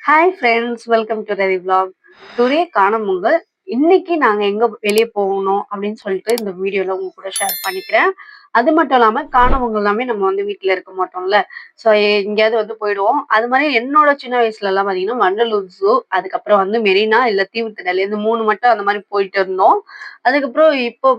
Hi friends, welcome to Ravi vlog. Today காணும் பொங்கல். இன்னைக்கு நாங்க எங்க வெளிய போகணும் அப்படின்னு சொல்லிட்டு இந்த வீடியோல உங்க கூட ஷேர் பண்ணிக்கிறேன். அது மட்டும் இல்லாம காணும் பொங்கல் எல்லாமே நம்ம வந்து வீட்ல இருக்க மாட்டோம்ல. ஸோ எங்கேயாவது வந்து போயிடுவோம். அது மாதிரி என்னோட சின்ன வயசுல எல்லாம் பாத்தீங்கன்னா வண்டலூர் ஜூ, அதுக்கப்புறம் வந்து மெரினா இல்ல தீவுத்திடல் இந்த 3 மட்டும் அந்த மாதிரி போயிட்டு இருந்தோம். அதுக்கப்புறம் இப்போ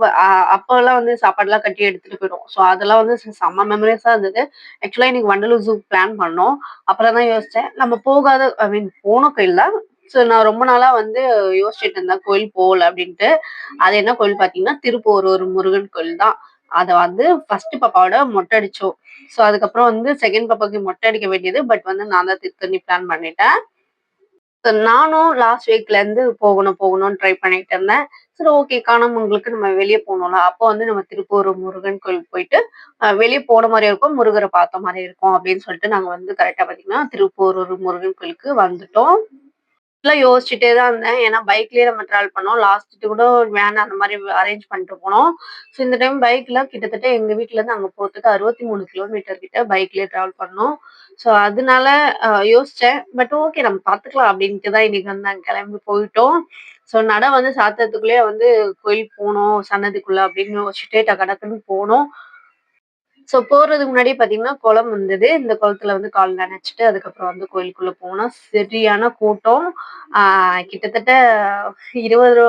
அப்போலாம் வந்து சாப்பாடுலாம் கட்டி எடுத்துட்டு போயிடுவோம். ஸோ அதெல்லாம் வந்து செம்ம மெமரிஸா இருந்தது. ஆக்சுவலா இன்னைக்கு வண்டலூர் ஜூ பிளான் பண்ணோம். அப்புறம் தான் யோசிச்சேன். நம்ம போகாத ஐ மீன் போன கோயில் தான். ஸோ நான் ரொம்ப நாளா வந்து யோசிச்சுட்டு இருந்தேன் கோயில் போகல அப்படின்ட்டு. அது என்ன கோயில் பார்த்தீங்கன்னா, திருப்போரூர் முருகன் கோயில் தான். அத வந்து ஃபர்ஸ்ட் பாப்பாவோட மொட்டை அடிச்சோம். ஸோ அதுக்கப்புறம் வந்து செகண்ட் பாப்பாக்கு மொட்டை அடிக்க வேண்டியது. பட் வந்து நான் தான் திருத்தணி பிளான் பண்ணிட்டேன். நானும் லாஸ்ட் வீக்ல இருந்து போகணும்னு ட்ரை பண்ணிட்டு இருந்தேன். சரி ஓகே காணாமங்களுக்கு நம்ம வெளிய போனோம்ல. அப்போ வந்து நம்ம திருப்பூர் முருகன் கோயிலுக்கு போயிட்டு, வெளிய போன மாரியும் இருக்கும், முருகர பார்த்த மாரியும் இருக்கும் அப்படின்னு சொல்லிட்டு நாங்க வந்து கரெக்ட்டா பார்த்தீங்கன்னா, திருப்போரூர் முருகன் கோயிலுக்கு வந்துட்டோம். ஃபுல்லா யோசிச்சுட்டே தான் இருந்தேன். ஏன்னா பைக்லயே நம்ம டிராவல் பண்ணோம். லாஸ்ட் கூட வேன் அந்த மாரி அரேஞ்ச் பண்ணிட்டு போனோம். ஸோ இந்த டைம் பைக்ல கிட்டத்தட்ட எங்க வீட்லருந்து அங்க போறதுக்கு 63 கிலோமீட்டர் கிட்ட பைக்லயே டிராவல் பண்ணோம். ஸோ அதனால யோசிச்சேன். பட் ஓகே நம்ம பார்த்துக்கலாம் அப்டின்ட்டு தான் இன்னைக்கு வந்து நாங்க கிளம்பி போயிட்டோம். ஸோ நட வந்து சாத்துறதுக்குள்ளயே வந்து கோயில் போணும் சன்னதிக்குள்ள அப்டின்னு யோசிச்சுட்டே டக்கு டக்குன்னு போனோம். ஸோ போறதுக்கு முன்னாடியே பார்த்தீங்கன்னா, குளம் இருந்தது. இந்த குளத்துல வந்து கால் நனச்சுட்டு, அதுக்கப்புறம் வந்து கோயிலுக்குள்ள போனோம். சரியான கூட்டம். ஆ கிட்டத்தட்ட 20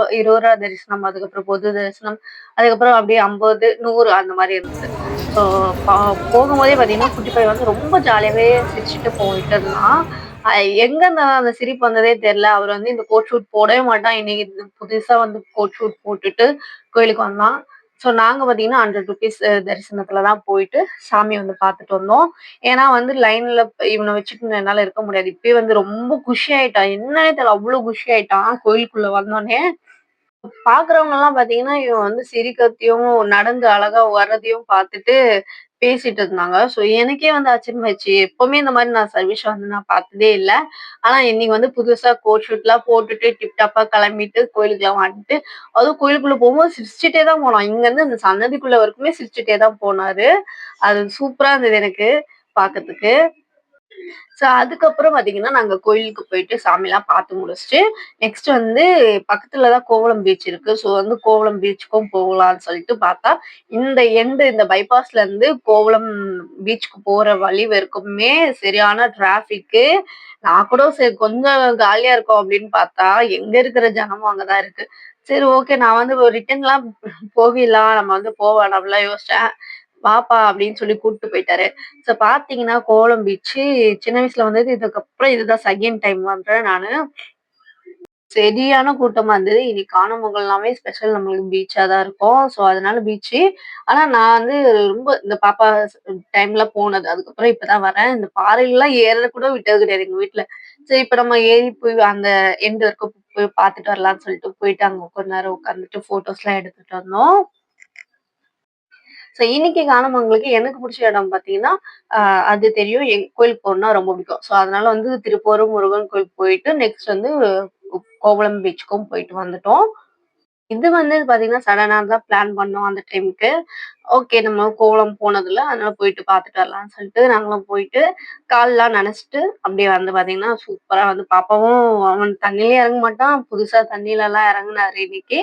தரிசனம், அதுக்கப்புறம் பொது தரிசனம், அதுக்கப்புறம் அப்படியே 50, 100 அந்த மாரி இருந்தது. ஸோ ப போகும்போதே பார்த்தீங்கன்னா, குட்டி பையன் வந்து ரொம்ப ஜாலியாவே சிரிச்சுட்டு போயிட்டு இருந்தான். அ எங்க அந்த சிரிப்பு வந்ததே தெரியல. அவர் வந்து இந்த கோட் ஷூட் போடவே மாட்டான். இன்னைக்கு இது புதுசா வந்து கோட் ஷூட் போட்டுட்டு கோயிலுக்கு வந்தான். ஸோ நாங்க பார்த்தீங்கன்னா, ₹100 தரிசனத்துல தான் போயிட்டு சாமிய வந்து பார்த்துட்டு வந்தோம். ஏன்னா வந்து லைன்ல இவன வச்சுட்டு என்னால இருக்க முடியாது. இப்பயே வந்து ரொம்ப குஷி ஆயிட்டான். என்னன்னே தெரியல அவ்ளோ குஷி ஆயிட்டான் கோயிலுக்குள்ள வந்தோனே. பார்க்குறவங்கலாம் பார்த்தீங்கன்னா, இவன் வந்து சிரிக்கிறதையும், நடந்து அழகா வர்றதையும் பார்த்துட்டு பேசிட்டு இருந்தாங்க. ஸோ எனக்கே வந்து ஆச்சரியமாயிருச்சு. எப்பவுமே இந்த மாரி நான் சர்விஸ் வந்து நான் பார்த்ததே இல்ல. ஆனா இன்னைக்கு வந்து புதுசா கோட் ஷூட்லாம் போட்டுட்டு டிப் டாப்பா கிளம்பிட்டு கோயிலுக்குலாம் வந்துட்டு, அதுவும் கோயிலுக்குள்ள போகும்போது சிரிச்சுட்டே தான் போனான். இங்கருந்து அந்த சன்னதிக்குள்ள வரைக்குமே சிரிச்சுட்டே தான் போனாரு. அது சூப்பரா இருந்தது எனக்கு பார்க்கறதுக்கு. ஸோ அதுக்கப்புறம் பார்த்தீங்கன்னா, நாங்க கோயிலுக்கு போயிட்டு சாமிலாம் பார்த்து முடிச்சுட்டு, நெக்ஸ்ட் வந்து பக்கத்துல தான் கோவளம் பீச் இருக்கு. ஸோ வந்து கோவளம் பீச்சுக்கும் போகலான்னு சொல்லிட்டு பார்த்தா, இந்த பைபாஸ்ல இருந்து கோவளம் பீச்சுக்கு போற வழி வரைக்குமே சரியான டிராஃபிக்கு. நான் கூட சரி கொஞ்சம் காலியா இருக்கும் அப்படின்னு பார்த்தா, எங்க இருக்கிற ஜனமும் அங்க தான் இருக்கு. சரி ஓகே நான் வந்து ரிட்டர்ன்லாம் போகிடலாம். நம்ம வந்து போ வேணாம்லாம் யோசிச்சேன். வாப்பா அப்படின்னு சொல்லி கூட்டிட்டு போயிட்டாரு. ஸோ பார்த்தீங்கன்னா, கோவளம் பீச்சு சின்ன வயசுல வந்தது. இதுக்கப்புறம் இதுதான் செகண்ட் டைம் வந்தேன் நானு. சரியான கூட்டமா இருந்தது. இன்னைக்கு காணும் பொங்கல்னாவே ஸ்பெஷல் நம்மளுக்கு பீச்சா தான் இருக்கும். ஸோ அதனால பீச்சு. ஆனா நான் வந்து ரொம்ப இந்த பாப்பா டைம்ல போனது. அதுக்கப்புறம் இப்ப தான் வரேன். இந்த பாறைலலாம் ஏற கூட விட்டது கிடையாது எங்க வீட்ல. சரி இப்ப நம்ம ஏறி போய் அந்த எண்ட் வரைக்கும் போய் பார்த்துட்டு வரலான்னு சொல்லிட்டு போயிட்டு அங்க கொஞ்ச நேரம் உட்காந்துட்டு ஃபோட்டோஸ்லாம் எடுத்துட்டு வந்தோம். ஸோ இன்னைக்கு காணவங்களுக்கு எனக்கு புடிச்ச இடம் பார்த்தீங்கன்னா, அ அது தெரியும். கோயிலுக்கு போணும்னா ரொம்ப பிடிக்கும். ஸோ அதனால வந்து திருப்போரூர் முருகன் கோயிலுக்கு போயிட்டு, நெக்ஸ்ட் வந்து கோவளம் பீச்சுக்கும் போயிட்டு வந்துட்டோம். இது வந்து பார்த்தீங்கன்னா, சடனா தான் பிளான் பண்ணோம் அந்த டைம்க்கு. ஓகே நம்ம கோவளம் போனதில்ல, அதனால போயிட்டு பார்த்துட்டு வரலாம்னு சொல்லிட்டு நாங்களும் போயிட்டு, கால்லாம் நனச்சுட்டு அப்படியே வந்து பார்த்தீங்கன்னா, சூப்பரா வந்து பாப்பாவும் அவன் தண்ணிலயே இறங்க மாட்டான். புதுசா தண்ணிலலாம் இறங்குனாரு இன்னைக்கு.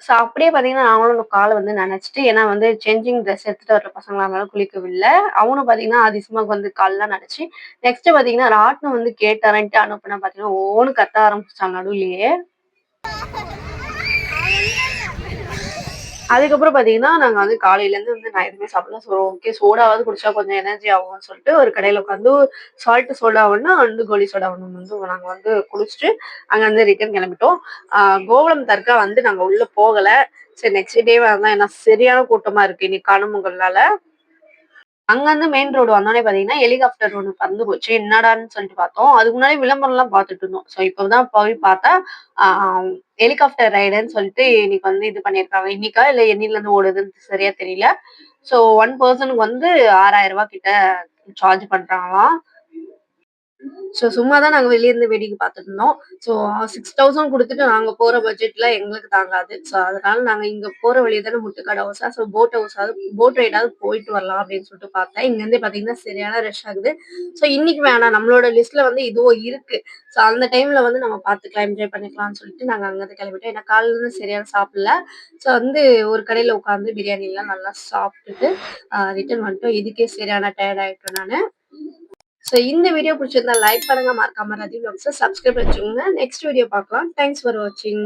ஸோ அப்படியே பார்த்தீங்கன்னா, நாங்களும் கால வந்து நனச்சுட்டு ஏன்னா வந்து சேஞ்சிங் ட்ரெஸ் எடுத்துட்டு வர பசங்களா இருந்தாலும் குளிக்க விடல. அவனும் பார்த்தீங்கன்னா, அதிசயமா வந்து கால்லாம் நனச்சு, நெக்ஸ்ட் பார்த்தீங்கன்னா, ராட்டினம் வந்து கேட்டாரன்ட்டு அனுப்புனேன் பார்த்தீங்கன்னா, ஓன்னு கத்த ஆரம்பிச்சுட்டான் நடுவுலயே. அதுக்கப்புறம் பார்த்தீங்கன்னா, நாங்க வந்து காலையிலேருந்து வந்து நான் எதுவுமே சாப்பிடல. ஸோ ஓகே சோடாவாவது குடிச்சா கொஞ்சம் எனர்ஜி ஆகும்னு சொல்லிட்டு ஒரு கடையில உட்காந்து சால்ட் சோடா ஒண்ணு, அண்டு கோலி சோடா ஒண்ணு வந்து நாங்க வந்து குடிச்சுட்டு, அங்கருந்து ரிட்டர்ன் கிளம்பிட்டோம். ஆ கோகுலம் தர்கா வந்து நாங்க உள்ள போகல. சரி நெக்ஸ்ட் டே வரலாம். ஏன்னா சரியான கூட்டமா இருக்கு இன்னைக்கு காணும் பொங்கல்னால. அங்கருந்து மெயின் ரோடு வந்தோனே பார்த்தீங்கன்னா, ஹெலிகாப்டர் ஒண்ணு பறந்து போச்சு. என்னடான்னு சொல்லிட்டு பார்த்தோம். அதுக்கு முன்னாடி விளம்பரம்லாம் பார்த்துட்டு இருந்தோம். ஸோ இப்பதான் போய் பார்த்தா, ஆ ஹெலிகாப்டர் ரைடுன்னு சொல்லிட்டு இன்னைக்கு வந்து இது பண்ணியிருக்காங்க. இன்னைக்கா இல்ல என்னைலருந்து ஓடுதுன்னு சரியா தெரியல. ஸோ 1 பெர்சனுக்கு வந்து ரூ. 6,000 கிட்ட சார்ஜ் பண்றாங்களாம். ஸோ சும்மா தான் நாங்க வெளிய இருந்து வேடிக்கை பார்த்துட்டு இருந்தோம். ஸோ 6000 குடுத்துட்டு நாங்க போற பட்ஜெட்ல எங்களுக்கு தாங்காது. ஸோ அதனால நாங்க இங்க போற வழிய தானே முட்டுக்காடு ஹவுஸா, ஸோ போட் ஹவுஸாவது போட் ரைடாவது போயிட்டு வரலாம் அப்படின்னு சொல்லிட்டு பார்த்தேன். இங்கருந்தே பார்த்தீங்கன்னா சரியான ரஷ் ஆகுது. ஸோ இன்னைக்கு வேணாம். நம்மளோட லிஸ்ட்ல வந்து இதுவும் இருக்கு. ஸோ அந்த டைம்ல வந்து நம்ம பார்த்துக்கலாம், என்ஜாய் பண்ணிக்கலாம்னு சொல்லிட்டு நாங்க அங்கருந்து கிளம்பிட்டோம். ஏன்னா காலைல இருந்து சரியா சாப்பிடல. ஸோ வந்து ஒரு கடையில உட்காந்து பிரியாணிலாம் நல்லா சாப்பிட்டுட்டு ரிட்டர்ன் வந்துட்டோம். இதுக்கே சரியான டயர்ட் ஆயிட்டோம் நானு. ஸோ இந்த வீடியோ பிடிச்சிருந்தா லைக் பண்ணுங்க. மறக்காம ரதி வ்ளாக்ஸ சப்ஸ்கிரைப் வச்சுக்கோங்க. நெக்ஸ்ட் வீடியோ பார்க்கலாம். தேங்க்ஸ் ஃபார் வாட்சிங்.